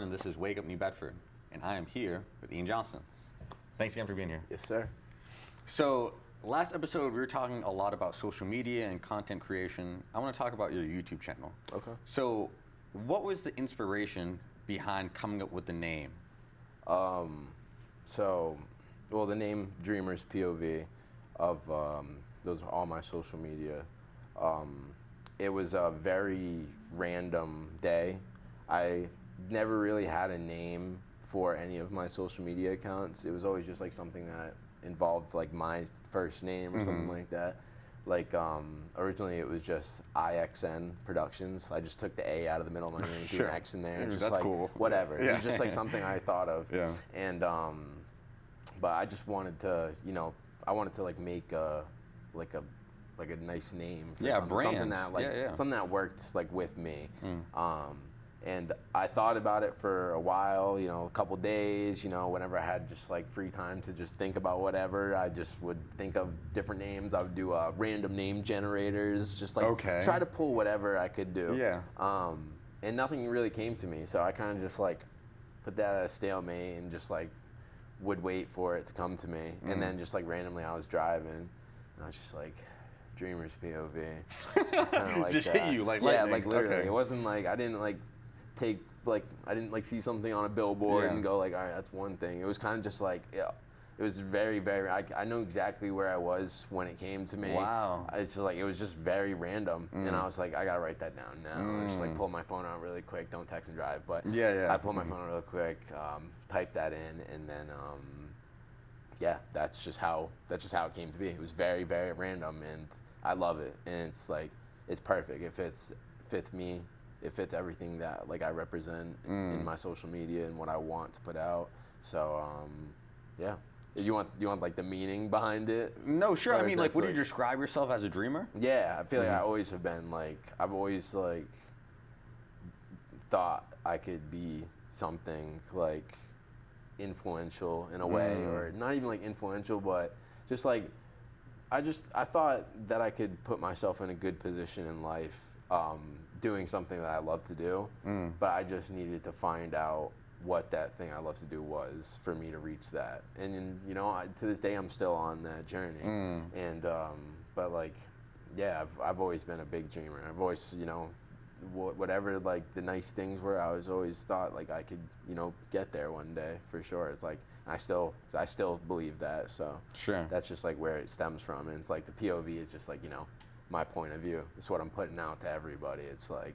and this is Wake Up New Bedford, and I am here with Ian Johnston. Thanks again for being here. Yes, sir. So, last episode we were talking a lot about social media and content creation. I want to talk about your YouTube channel. Okay. So, what was the inspiration behind coming up with the name? The name Dreamerz.POV of those are all my social media. It was a very random day. I never really had a name for any of my social media accounts. It was always just like something that involved like my first name or something like that. Like originally it was just IXN Productions. I just took the A out of the middle of my name and threw an X in there. Just That's like cool. whatever. Yeah. It was just like something I thought of. Yeah. And but I just wanted to, I wanted to like make a nice name for something that something that worked like with me. And I thought about it for a while, a couple days, whenever I had just like free time to just think about whatever, I just would think of different names. I would do random name generators, just like try to pull whatever I could do. Yeah. And nothing really came to me, so I kind of just like put that at a stalemate and just like would wait for it to come to me. And then just like randomly I was driving and I was just like, Dreamerz.POV. Kinda like just that. hit you like yeah, lightning. like literally. Okay. It wasn't like I didn't see something on a billboard and go like, all right, that's one thing. It was kind of just like, it was very, very, I know exactly where I was when it came to me. Wow. It's just like, it was just very random. And I was like, I gotta write that down now. I just like pull my phone out really quick, don't text and drive. But I pulled my phone out real quick, typed that in, and then, that's just how it came to be. It was very, very random, and I love it. And it's like, it's perfect. It fits me. It fits everything that like I represent in my social media and what I want to put out. So, yeah. You want like the meaning behind it? No, sure. I mean, like, would you describe yourself as a dreamer? Yeah, I feel like I always have been like, I've always like thought I could be something like influential in a way, or not even like influential, but just like, I thought that I could put myself in a good position in life, doing something that I love to do, but I just needed to find out what that thing I love to do was for me to reach that. And to this day I'm still on that journey. And but like, yeah, I've always been a big dreamer. I've always, whatever like the nice things were, I was always thought like I could, get there one day for sure. It's like I still believe that. So sure, that's just like where it stems from. And it's like the POV is just like, my point of view. It's what I'm putting out to everybody. It's like,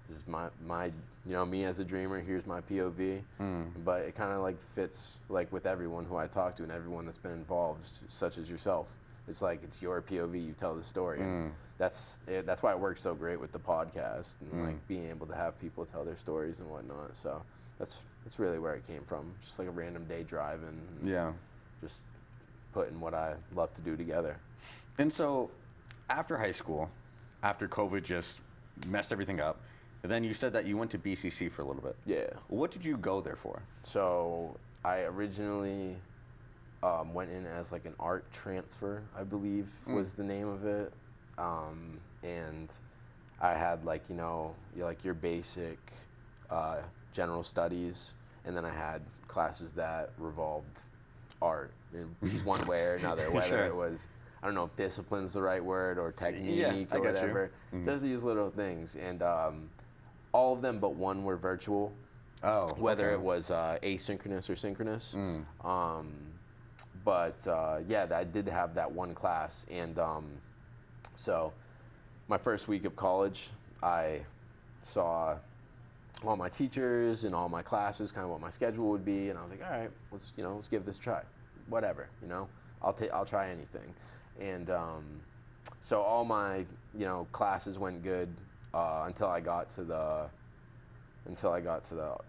this is my me as a dreamer, here's my POV. But it kind of like fits like with everyone who I talk to and everyone that's been involved, such as yourself. It's like, it's your POV, you tell the story. That's why it works so great with the podcast and like being able to have people tell their stories and whatnot. So that's really where it came from. Just like a random day driving. Just putting what I love to do together. And so after high school, after COVID just messed everything up, then you said that you went to BCC for a little bit. Yeah. What did you go there for? So I originally went in as like an art transfer, I believe was the name of it. And I had like, your basic general studies, and then I had classes that revolved art in one way or another, whether it was, I don't know if discipline's the right word, or technique or whatever. Just these little things. And all of them but one were virtual. Whether it was asynchronous or synchronous. But I did have that one class. And so my first week of college, I saw all my teachers and all my classes, kind of what my schedule would be. And I was like, all right, let's give this a try. Whatever, I'll try anything. And so all my classes went good until I got to the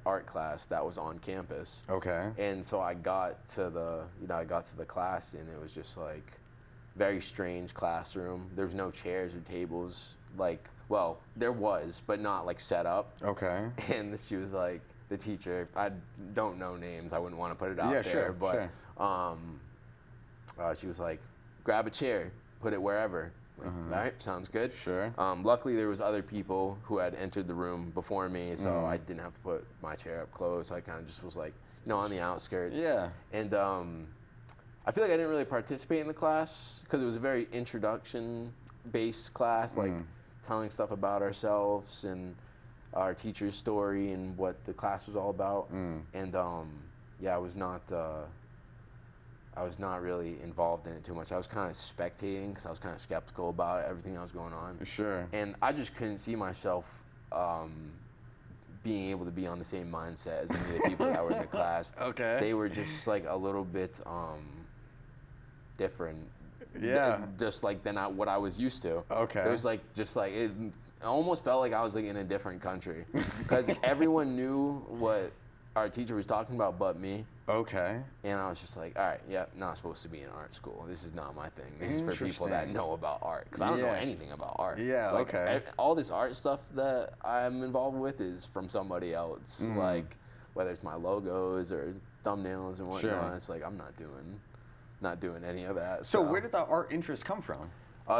art class that was on campus. Okay. And so I got to the class, and it was just like very strange classroom. There was no chairs or tables. Like, well, there was, but not like set up. Okay. And she was like, the teacher, I don't know names, I wouldn't want to put it out there, sure. she was like, grab a chair, put it wherever, Like, all right, sounds good. Sure. Luckily, there was other people who had entered the room before me, so I didn't have to put my chair up close. I kind of just was like, on the outskirts. Yeah. And I feel like I didn't really participate in the class because it was a very introduction-based class, like telling stuff about ourselves and our teacher's story and what the class was all about. And yeah, I was not really involved in it too much. I was kind of spectating because I was kind of skeptical about everything that was going on. Sure. And I just couldn't see myself being able to be on the same mindset as any of the people that were in the class. Okay. They were just like a little bit different. Yeah. Just like than what I was used to. Okay. It was like it almost felt like I was like in a different country because everyone knew what our teacher was talking about but me. Okay. And I was just like, all right, yeah, not supposed to be in art school. This is not my thing. This is for people that know about art. Because I don't know anything about art. Yeah, like, okay. All this art stuff that I'm involved with is from somebody else. Like, whether it's my logos or thumbnails and whatnot. Sure. It's like, I'm not doing any of that. So where did that art interest come from?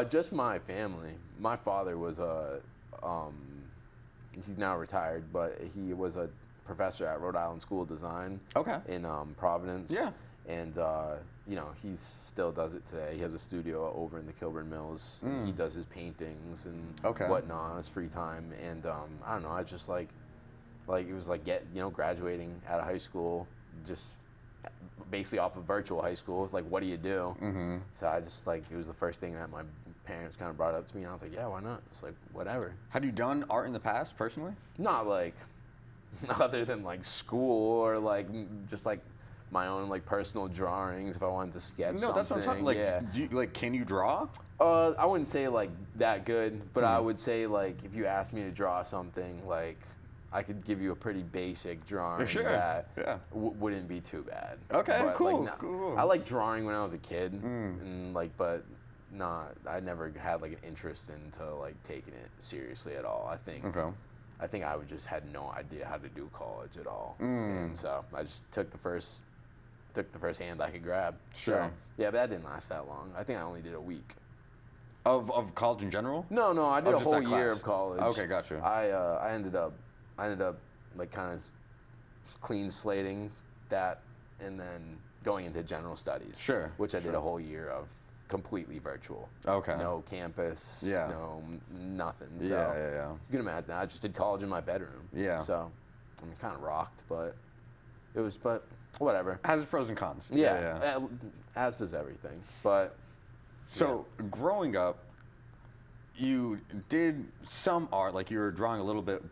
Just my family. My father was he's now retired, but he was a professor at Rhode Island School of Design. Okay. In Providence. Yeah. And he still does it today. He has a studio over in the Kilburn Mills. And he does his paintings and whatnot on his free time. And I don't know. I just like it was like graduating out of high school, just basically off of virtual high school. It's like, what do you do? So I just it was the first thing that my parents kind of brought up to me. And I was like, yeah, why not? It's like, whatever. Had you done art in the past personally? Not other than school or just my own personal drawings if I wanted to sketch something. No, that's what I'm talking. Can you draw? I wouldn't say that good, but I would say if you asked me to draw something, I could give you a pretty basic drawing that wouldn't be too bad. Okay, but, cool. Cool. I liked drawing when I was a kid, and but I never had an interest into taking it seriously at all. I think I just had no idea how to do college at all, and so I just took the first hand I could grab. Sure. So, yeah, but that didn't last that long. I think I only did a week. Of college in general? No, I did a whole year of college. Okay, gotcha. I ended up kind of clean slating that, and then going into general studies. Sure. Which I did a whole year of completely virtual. Okay. No campus. Yeah. No nothing. So yeah. You can imagine. I just did college in my bedroom. Yeah. So I mean, kind of rocked, but whatever. Has its pros and cons. Yeah. As does everything. But so growing up, you did some art, you were drawing a little bit,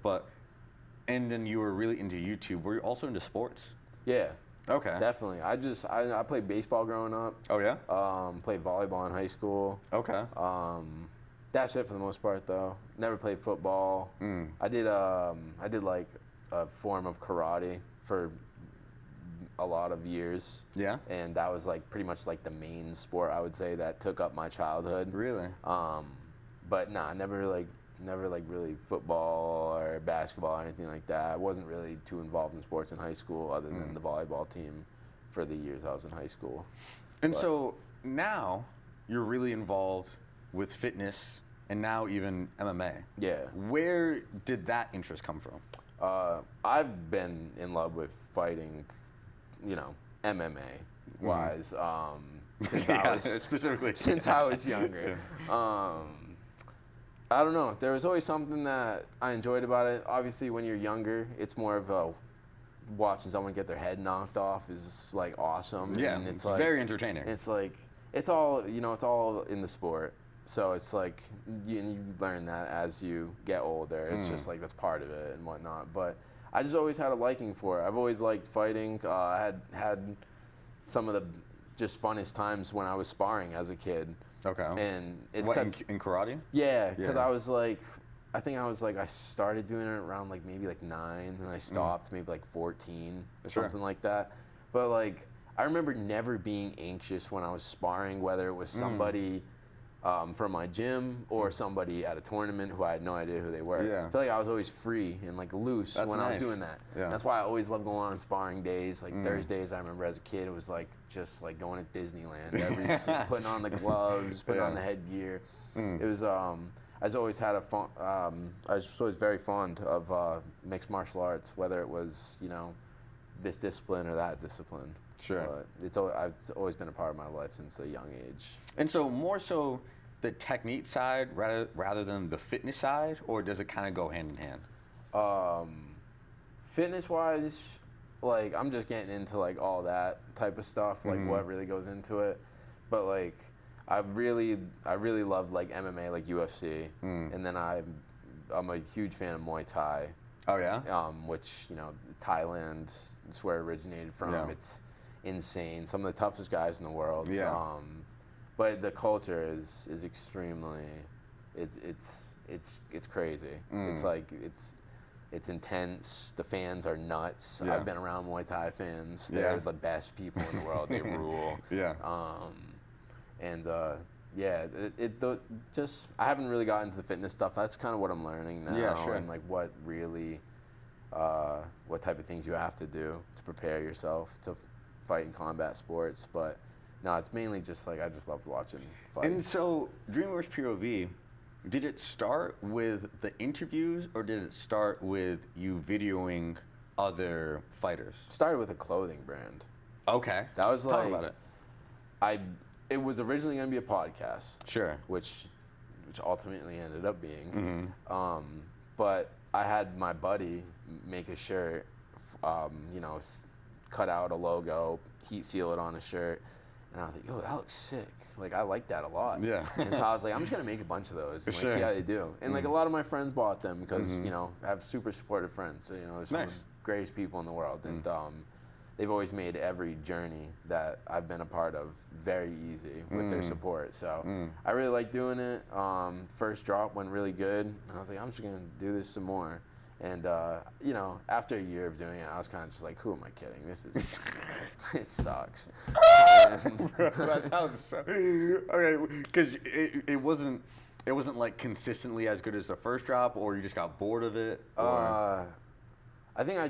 and then you were really into YouTube. Were you also into sports? Yeah. Okay. Definitely. I played baseball growing up. Oh yeah. Played volleyball in high school. Okay. That's it for the most part though. Never played football. I did a form of karate for a lot of years. Yeah. And that was pretty much the main sport I would say that took up my childhood. Really? But never really football or basketball or anything like that. I wasn't really too involved in sports in high school other than the volleyball team for the years I was in high school. And so now you're really involved with fitness and now even MMA. Yeah. Where did that interest come from? I've been in love with fighting, MMA wise, since I was younger. I don't know. There was always something that I enjoyed about it. Obviously, when you're younger, it's more of watching someone get their head knocked off is awesome. Yeah, and it's very entertaining. It's it's all it's all in the sport. So it's you learn that as you get older. It's just that's part of it and whatnot. But I just always had a liking for it. I've always liked fighting. I had some of the just funnest times when I was sparring as a kid. Okay. And it's in karate? Yeah, because I was I started doing it around maybe 9, and I stopped maybe 14 or something like that. But I remember never being anxious when I was sparring, whether it was somebody from my gym or somebody at a tournament who I had no idea who they were. Yeah. I feel like I was always free and like loose That's when I was nice. doing that. Yeah. That's why I always loved going on sparring days. Like Thursdays, I remember as a kid, it was like just like going to Disneyland. Putting on the gloves, putting on the headgear. It was. I was always had a fun. I was always very fond of mixed martial arts, whether it was this discipline or that discipline. Sure. But it's always been a part of my life since a young age. And so more so the technique side rather than the fitness side, or does it kind of go hand in hand? Fitness-wise, like I'm just getting into like all that type of stuff, like what really goes into it. But like I really loved like MMA, like UFC, and then I'm a huge fan of Muay Thai. Oh yeah. Which Thailand is where it originated from. Yeah. It's insane. Some of the toughest guys in the world. Yeah. But the culture is extremely, it's crazy. It's like it's intense. The fans are nuts. Yeah. I've been around Muay Thai fans. They're the best people in the world. They rule. Yeah. Just I haven't really gotten into the fitness stuff. That's kind of what I'm learning now. Yeah, sure. And like what type of things you have to do to prepare yourself to fight in combat sports. But no, it's mainly just like I just love watching fights. And so Dreamerz.POV, did it start with the interviews or did it start with you videoing other fighters? Started with a clothing brand. Okay. That was Talk like about it. It was originally going to be a podcast. Sure. Which ultimately ended up being. But I had my buddy make a shirt, cut out a logo, heat seal it on a shirt, and I was like, yo, that looks sick. Like, I like that a lot. Yeah. And so I was like, I'm just going to make a bunch of those and like, Sure. see how they do. And like a lot of my friends bought them because, I have super supportive friends. So, there's some of Nice. the greatest people in the world. And they've always made every journey that I've been a part of very easy with their support. So I really like doing it. First drop went really good. And I was like, I'm just going to do this some more. And, after a year of doing it, I was kind of just like, who am I kidding? It sucks. That sounds so. Okay, because it wasn't like consistently as good as the first drop, or you just got bored of it. Or? I think I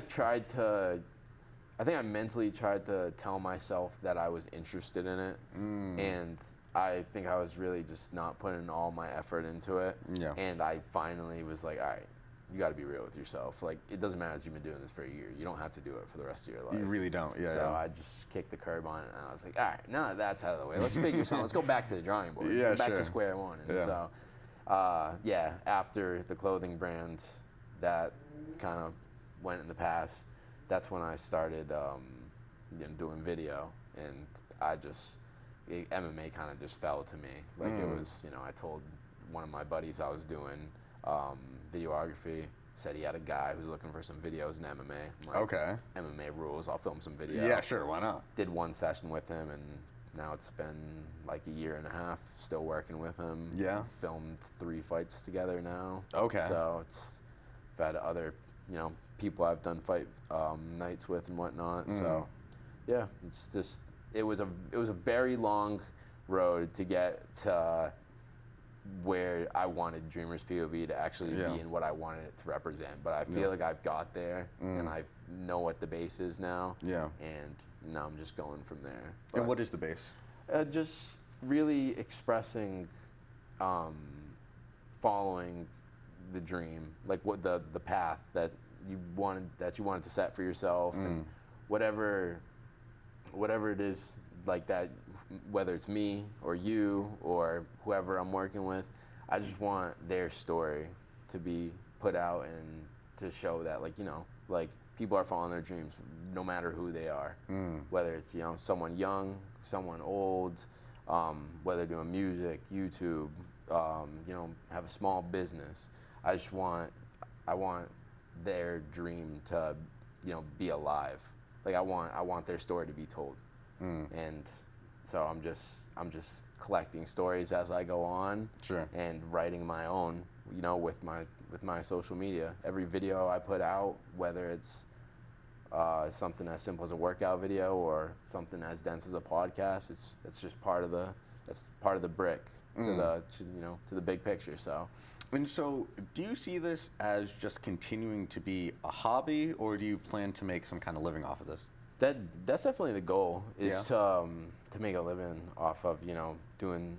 mentally tried to tell myself that I was interested in it, and I think I was really just not putting all my effort into it. Yeah. And I finally was like, all right, you got to be real with yourself. Like, it doesn't matter if you've been doing this for a year. You don't have to do it for the rest of your life. You really don't. Yeah. So I just kicked the curb on it, and I was like, all right, now that that's out of the way, let's figure something. Let's go back to the drawing board. Yeah, back sure. to square one. And Yeah. so, after the clothing brand, that kind of went in the past. That's when I started, doing video, and MMA kind of just fell to me. Like it was, I told one of my buddies I was doing videography. Said he had a guy who's looking for some videos in MMA. I'm like, Okay. MMA rules. I'll film some video. Yeah, sure. Why not? Did one session with him, and now it's been like a year and a half still working with him. Yeah. Filmed 3 fights together now. Okay. So I've had other, people I've done fight nights with and whatnot. So yeah, it was a very long road to get to where I wanted Dreamerz.POV to actually be and what I wanted it to represent. But I feel like I've got there, and I know what the base is now. Yeah. And now I'm just going from there. And what is the base? Just really expressing, following the dream, like what the path that you wanted to set for yourself, and whatever it is like that, whether it's me or you or whoever I'm working with, I just want their story to be put out and to show that like people are following their dreams no matter who they are, whether it's someone young, someone old, whether doing music, YouTube, have a small business. I want their dream to be alive. Like I want their story to be told. And so I'm just collecting stories as I go on. Sure. And writing my own, with my social media. Every video I put out, whether it's something as simple as a workout video or something as dense as a podcast, it's just part of the that's part of the brick to the big picture. So. And so, do you see this as just continuing to be a hobby, or do you plan to make some kind of living off of this? That's definitely the goal, is to make a living off of doing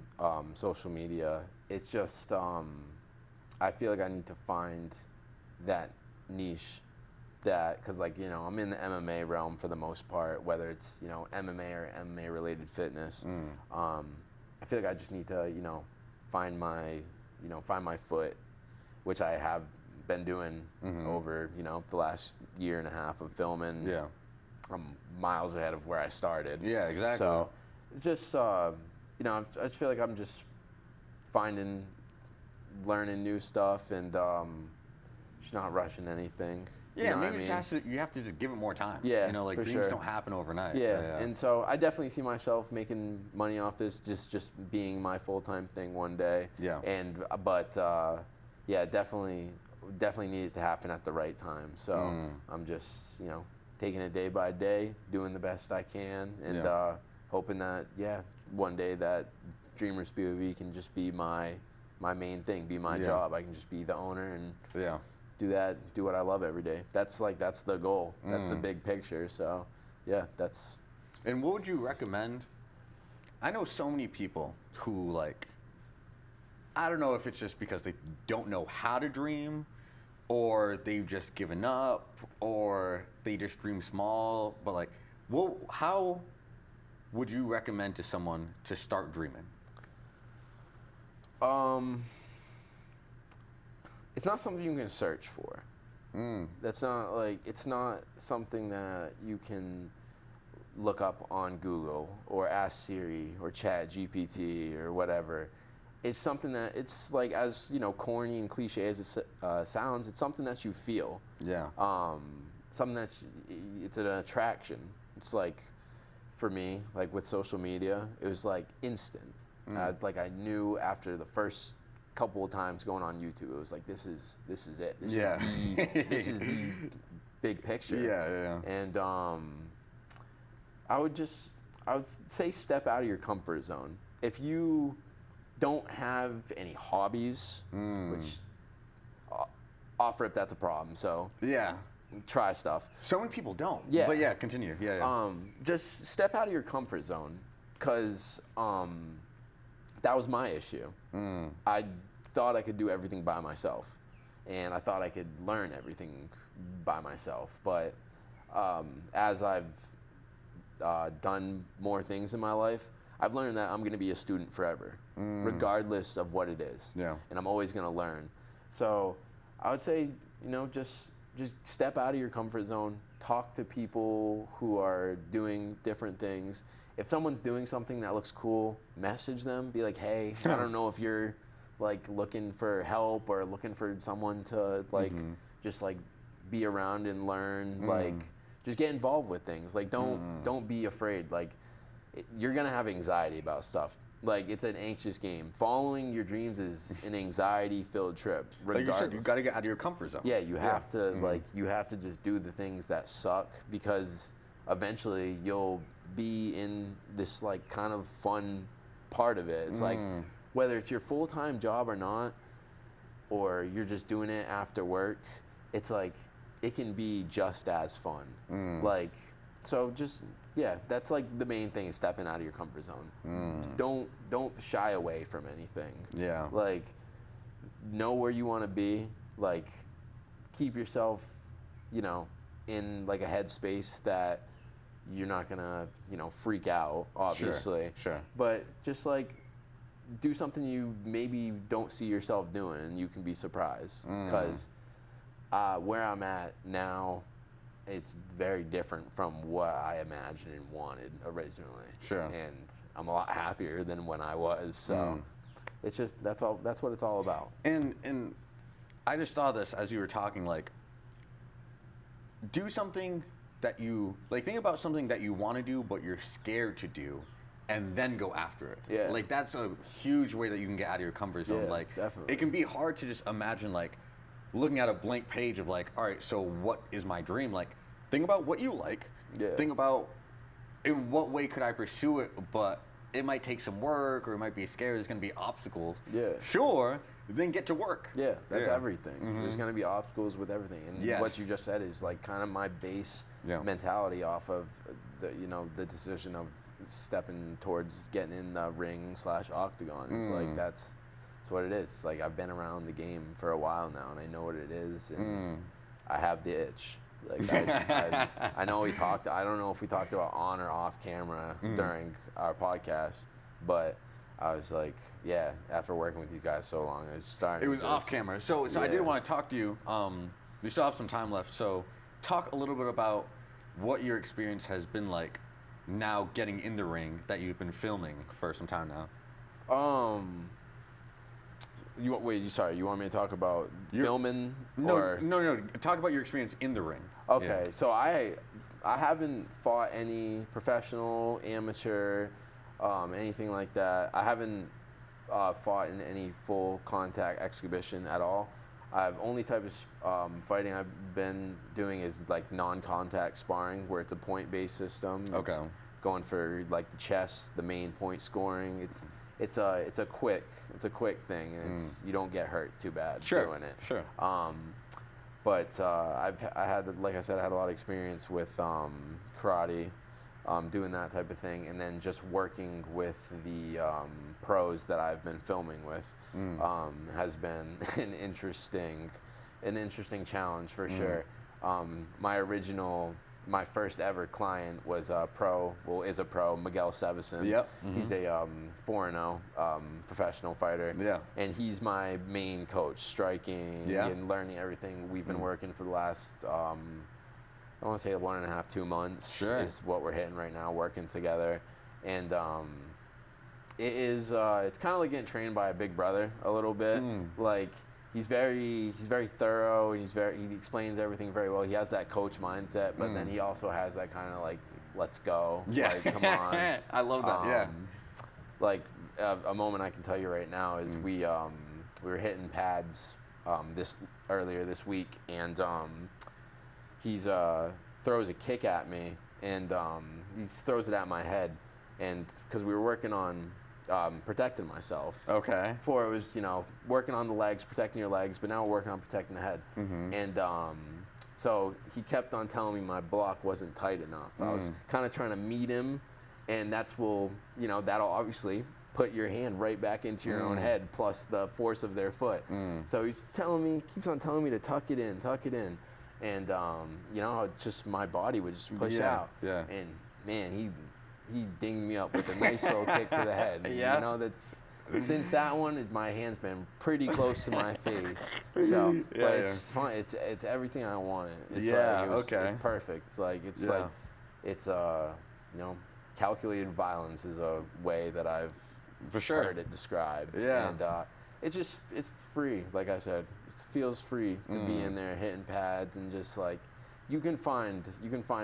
social media. It's just I feel like I need to find that niche, because I'm in the MMA realm for the most part, whether it's MMA or MMA related fitness. I feel like I just need to find my foot, which I have been doing over the last year and a half of filming. Yeah. I'm miles ahead of where I started. Yeah, exactly. So just I just feel like I'm just learning new stuff, and just not rushing anything. Yeah, maybe you have to just give it more time. Yeah, like for dreams sure. don't happen overnight. Yeah, and so I definitely see myself making money off this, just being my full-time thing one day. Yeah. But definitely need it to happen at the right time. So I'm just taking it day by day, doing the best I can, and hoping that one day that Dreamerz.POV can just be my main thing, be my job. I can just be the owner and do what I love every day. That's the goal. That's the big picture. So that's. And what would you recommend? I know so many people who I don't know if it's just because they don't know how to dream, or they've just given up, or they just dream small, but how would you recommend to someone to start dreaming? It's not something you can search for. That's not it's not something that you can look up on Google or ask Siri or Chat GPT or whatever. It's something that it's as corny and cliche as it sounds, it's something that you feel. Yeah. Something it's an attraction. It's for me, with social media, it was instant. I knew after the first couple of times going on YouTube, it was this is it. This is the big picture. Yeah. And I would say step out of your comfort zone. If you don't have any hobbies, which off rip, that's a problem. So try stuff. So many people don't. Yeah. But continue. Yeah. Just step out of your comfort zone, because that was my issue. I thought I could do everything by myself, and I thought I could learn everything by myself. But as I've done more things in my life, I've learned that I'm going to be a student forever, regardless of what it is. Yeah. And I'm always going to learn. So I would say, just step out of your comfort zone. Talk to people who are doing different things. If someone's doing something that looks cool, message them. Be like, hey, I don't know if you're looking for help or looking for someone to just be around and learn. Just get involved with things. Don't be afraid. You're gonna have anxiety about stuff. It's an anxious game. Following your dreams is an anxiety-filled trip. Regardless. Like you said, you got to get out of your comfort zone. Yeah, you have to you have to just do the things that suck, because eventually you'll be in this kind of fun part of it. It's whether it's your full-time job or not, or you're just doing it after work, it's it can be just as fun. So just that's the main thing, is stepping out of your comfort zone. Don't shy away from anything. Yeah. Know where you want to be. Keep yourself, in a headspace that you're not gonna, freak out, obviously. Sure. But just do something you maybe don't see yourself doing, and you can be surprised. Because where I'm at now, it's very different from what I imagined and wanted originally. Sure. And I'm a lot happier than when I was. So it's just that's what it's all about. And I just saw this as you were talking. Do something that you think about something that you want to do but you're scared to do, and then go after it. Yeah. That's a huge way that you can get out of your comfort zone. Yeah, definitely. It can be hard to just imagine looking at a blank page of all right, so what is my dream? Think about what you like. Yeah. Think about in what way could I pursue it, but it might take some work or it might be scary. There's going to be obstacles. Yeah. Sure, then get to work. Yeah, that's Yeah. everything. There's going to be obstacles with everything. And Yes. what you just said is like kind of my base mentality off of the decision of stepping towards getting in the ring / octagon. It's like that's what it is. It's like I've been around the game for a while now and I know what it is and I have the itch. Like I know I don't know if we talked about on or off camera during our podcast, but I was like, yeah, after working with these guys so long, I was starting. It was off camera. So I did want to talk to you. We still have some time left. So talk a little bit about what your experience has been like now getting in the ring that you've been filming for some time now. You want me to talk about filming? No. Talk about your experience in the ring. Okay, Yeah. so I haven't fought any professional, amateur, anything like that. I haven't fought in any full contact exhibition at all. I've only type of fighting I've been doing is like non-contact sparring, where it's a point-based system. It's going for like the chest, the main point scoring. It's a quick thing, and you don't get hurt too bad doing it. Sure. But I had, like I said, I had a lot of experience with karate, doing that type of thing, and then just working with the pros that I've been filming with has been an interesting challenge for sure. My first ever client was is a pro, Miguel Sevison. Yep. He's a 4-0 professional fighter. Yeah. And he's my main coach, striking and learning everything. We've been working for the last, I want to say 1.5, 2 months is what we're hitting right now, working together. And it's kind of like getting trained by a big brother a little bit. Like, He's very thorough, and he explains everything very well. He has that coach mindset, but then he also has that kind of like, let's go. Yeah. Like, come on. I love that. Like a moment I can tell you right now is we were hitting pads earlier this week, and he throws a kick at me, and he throws it at my head, and because we were working on protecting myself. Okay. Before it was, working on the legs, protecting your legs, but now we're working on protecting the head. And so he kept on telling me my block wasn't tight enough. I was kind of trying to meet him, and that'll obviously put your hand right back into your own head, plus the force of their foot. So keeps on telling me to tuck it in. And it's just my body would just push out. Yeah. And man, he dinged me up with a nice little kick to the head. Since that one, my hand's been pretty close to my face. So, but it's fun. It's everything I wanted. It's it's perfect. It's calculated violence is a way that I've heard it described. Yeah. And it's free. Like I said, it feels free to be in there hitting pads, and just like you can find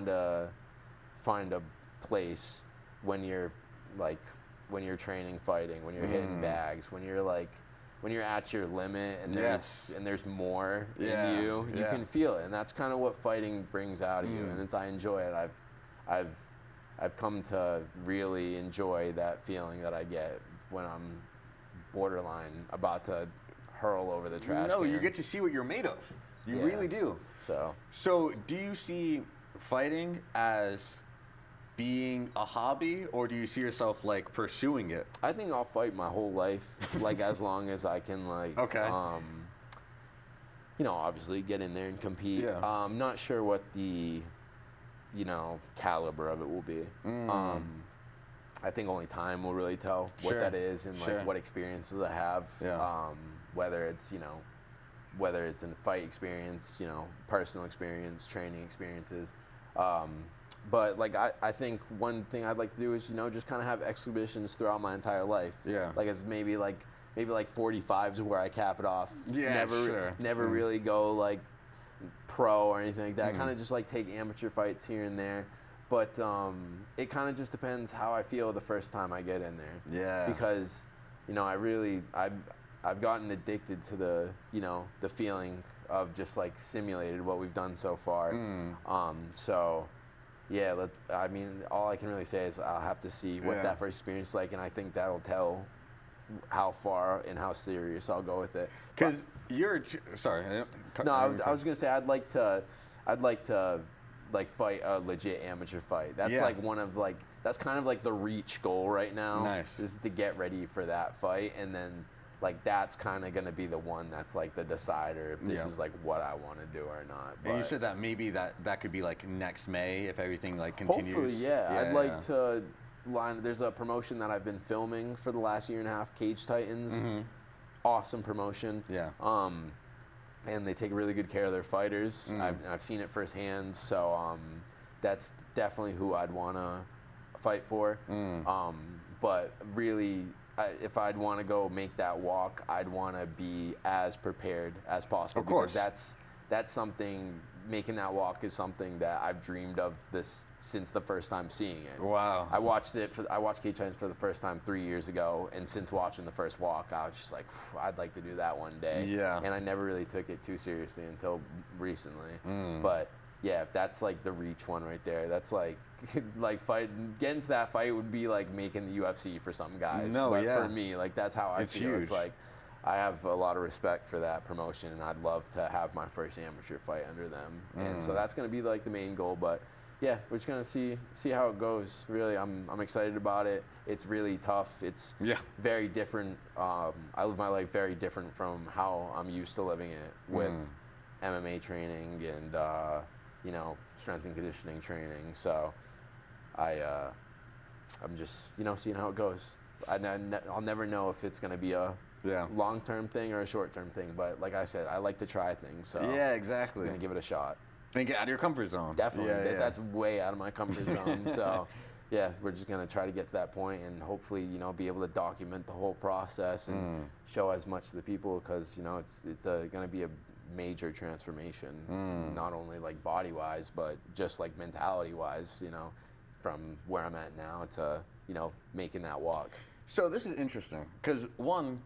a place when you're training fighting, when you're hitting bags, when you're at your limit, and there's more in you can feel it, and that's kind of what fighting brings out of you, and I enjoy it. I've come to really enjoy that feeling that I get when I'm borderline about to hurl over the trash can. You get to see what you're made of. You really do. So do you see fighting as being a hobby, or do you see yourself like pursuing it? I think I'll fight my whole life, like as long as I can, obviously get in there and compete. I'm not sure what the, caliber of it will be. I think only time will really tell what that is and what experiences I have. Whether it's in fight experience, personal experience, training experiences. But I think one thing I'd like to do is just kind of have exhibitions throughout my entire life. Like it's maybe 45s where I cap it off. Never really go like pro or anything like that. Kind of just take amateur fights here and there. But it kind of just depends how I feel the first time I get in there. Because I've gotten addicted to the feeling of just simulated what we've done so far. So Yeah, I mean, all I can really say is I'll have to see what that first experience is like, and I think that'll tell how far and how serious I'll go with it. Because you're sorry. No, I was gonna say I'd like to like fight a legit amateur fight. That's like that's kind of like the reach goal right now. Nice. Is to get ready for that fight, and then like that's kind of gonna be the one that's like the decider if this is like what I want to do or not. And you said that maybe that could be like next May if everything like continues. Hopefully, yeah. I'd like to line. There's a promotion that I've been filming for the last year and a half, Cage Titans. Awesome promotion. Yeah. And they take really good care of their fighters. I've seen it firsthand, so that's definitely who I'd want to fight for. But really, if I'd want to go make that walk, I'd want to be as prepared as possible. Of course. Because that's something. Making that walk is something that I've dreamed of this since the first time seeing it. Wow. I watched Cage Titans for the first time 3 years ago, and since watching the first walk, I was just like, I'd like to do that one day. Yeah. And I never really took it too seriously until recently. But yeah, if that's like the reach one right there, that's like getting to that fight would be like making the UFC for some guys. No, but yeah. for me, like that's how I feel. Huge. It's like I have a lot of respect for that promotion, and I'd love to have my first amateur fight under them. And so that's going to be like the main goal. But yeah, we're just going to see how it goes. Really, I'm excited about it. It's really tough. It's very different. I live my life very different from how I'm used to living it with MMA training and strength and conditioning training. So I'm just seeing how it goes. I'll never know if it's going to be a long-term thing or a short-term thing, but like I said, I like to try things, so yeah, exactly. I'm gonna give it a shot. And get out of your comfort zone. Definitely, that's way out of my comfort zone. So, yeah, we're just gonna try to get to that point, and hopefully, be able to document the whole process and show as much to the people, because it's gonna be a major transformation, not only like body-wise, but just like mentality-wise. From where I'm at now to making that walk. So this is interesting because one.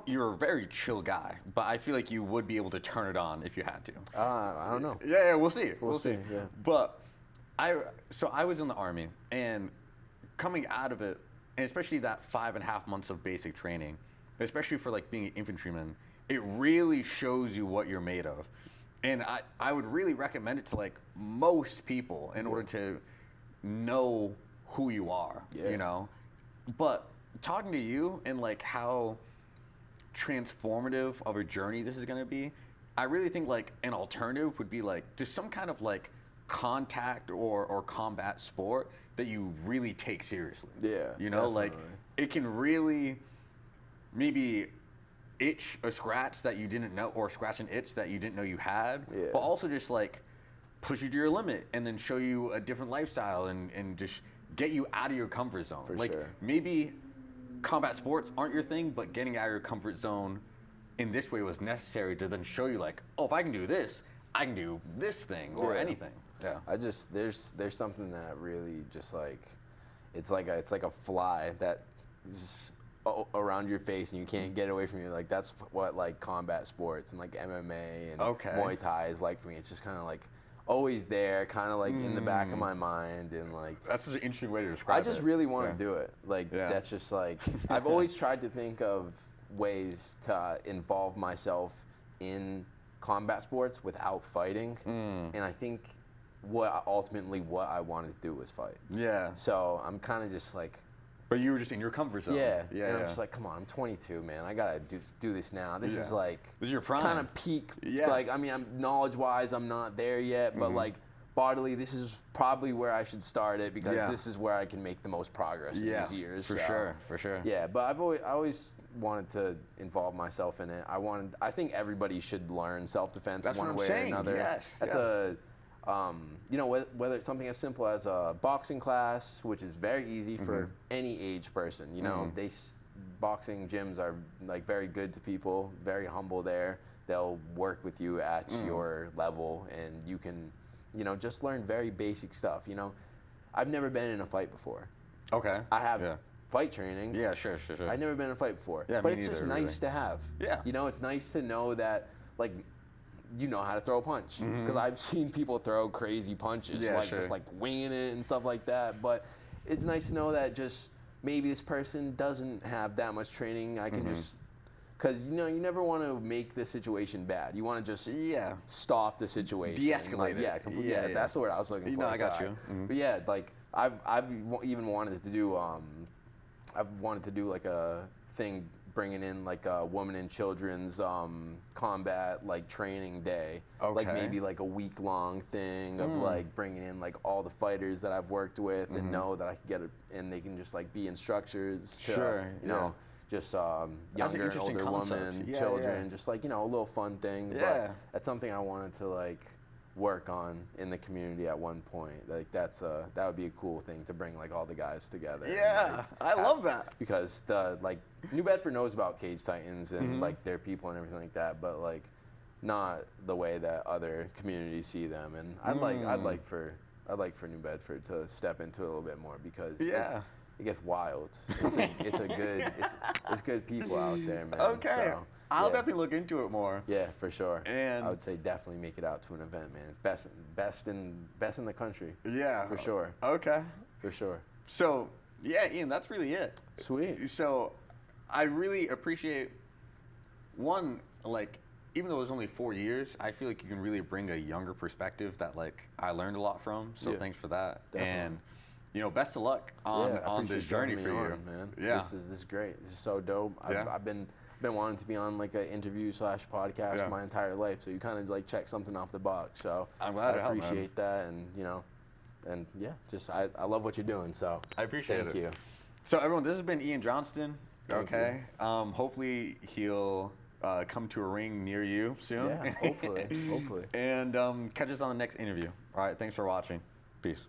You're a very chill guy, but I feel like you would be able to turn it on if you had to. I don't know. Yeah, we'll see. We'll see. Yeah. But I was in the Army, and coming out of it, and especially that 5.5 months of basic training, especially for like being an infantryman, it really shows you what you're made of. And I would really recommend it to like most people in order to know who you are, But talking to you and like how transformative of a journey this is going to be, I really think like an alternative would be like just some kind of like contact or combat sport that you really take seriously. Yeah, like it can really maybe itch a scratch that you didn't know, or scratch an itch that you didn't know you had, but also just like push you to your limit and then show you a different lifestyle and just get you out of your comfort zone. For like sure. Maybe combat sports aren't your thing, but getting out of your comfort zone in this way was necessary to then show you like, oh, if I can do this, I can do this thing or anything. Yeah. There's something that really just like, it's like a fly that's around your face and you can't get away from you. Like that's what like combat sports and like MMA and Muay Thai is like for me. It's just kind of like always there, kind of like in the back of my mind, and like that's such an interesting way to describe it. I just really want to do it. Like that's just like I've always tried to think of ways to involve myself in combat sports without fighting, and I think what I wanted to do was fight. Yeah. So I'm kind of just like. But you were just in your comfort zone. Yeah. And I'm just like, come on, I'm 22, man. I gotta do this now. This is like this is your prime. Kind of peak. Yeah. Like, I mean, I'm knowledge-wise, I'm not there yet, but like bodily, this is probably where I should start it, because this is where I can make the most progress in these years. For sure. Yeah, but I always wanted to involve myself in it. I think everybody should learn self-defense one way or another. Yes. That's whether it's something as simple as a boxing class, which is very easy for any age person. Boxing gyms are like very good to people, very humble there. They'll work with you at your level, and you can, just learn very basic stuff. I've never been in a fight before. Okay. I have fight training. Yeah, sure. I've never been in a fight before. Yeah, but it's just nice to have. Yeah. It's nice to know that, like, you know how to throw a punch. Because I've seen people throw crazy punches, Yeah, like sure. just like winging it and stuff like that. But it's nice to know that just maybe this person doesn't have that much training. I can just, because you never want to make the situation bad. You want to just stop the situation, De-escalate like, it. yeah, that's the word I was looking for. No, I got you. But yeah, like I've even wanted to do like a thing bringing in like a women and children's combat like training day, like maybe like a week-long thing of like bringing in like all the fighters that I've worked with and know that I can get it, and they can just like be instructors to you know, just younger and older women, children, just like, you know, a little fun thing. But that's something I wanted to like work on in the community at one point. Like that would be a cool thing to bring like all the guys together. Yeah, I love that. Because the like New Bedford knows about Cage Titans and like their people and everything like that, but like not the way that other communities see them. And I'd like for New Bedford to step into it a little bit more, because it gets wild. It's good people out there, man. Okay. So, I'll definitely look into it more. Yeah, for sure. And I would say definitely make it out to an event, man. It's best in the country. Yeah. For sure. Okay. For sure. So, yeah, Ian, that's really it. Sweet. So, I really appreciate, one, like, even though it was only 4 years, I feel like you can really bring a younger perspective that, like, I learned a lot from. So thanks for that. Definitely. And, you know, best of luck on this journey for you, man. Yeah. This is great. This is so dope. I've been wanting to be on like an interview / podcast my entire life, so you kind of like check something off the box. So I'm glad I to help, man. appreciate that, and you know, and yeah, just I love what you're doing. So I appreciate it. Thank you. So everyone, this has been Ian Johnston. Thank Okay. Hopefully he'll come to a ring near you soon. Yeah, hopefully. And catch us on the next interview. All right. Thanks for watching. Peace.